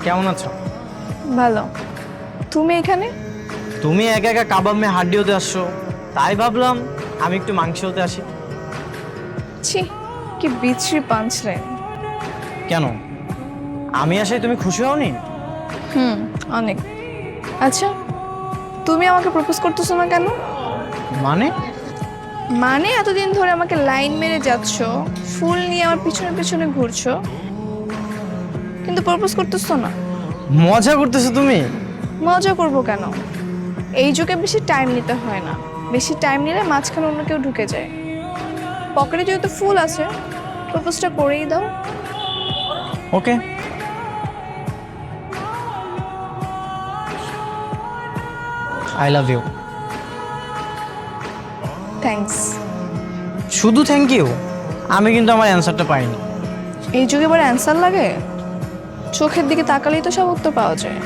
কেমন আছো? ভালো। তুমি এখানে? তুমি একা একা কাবাব মে হাড্ডি হতে আসছো, তাই ভাবলাম আমি একটু মাংস হতে আসি। ছি, কি বিচ্ছিরি পাঞ্চলাইন। কেন, আমি আসাই তুমি খুশি হওনি? অনেক। আচ্ছা, তুমি আমাকে প্রপোজ করতেছো না কেন? মানে? মানে এতদিন ধরে আমাকে লাইন মেরে যাচ্ছ, ফুল নিয়ে আমার পিছনে পিছনে ঘুরছো, কিন্তু প্রপোজ করতেছো না। মজা করতেছো তুমি? মজা করব কেন? এই যুগে বেশি টাইম নিতে হয় না। বেশি টাইম নিলে মাঝখানে অন্য কেউ ঢুকে যায়। পকেটে যেহেতু ফুল আছে, প্রপোজটা করেই দাও। Okay. I love you. Thanks. শুধু থ্যাংক ইউ? আমি কিন্তু আমার অ্যান্সারটা পাইনি। এই যুগে আবার অ্যান্সার লাগে? চোখের দিকে তাকালেই তো সব উত্তর পাওয়া যায়।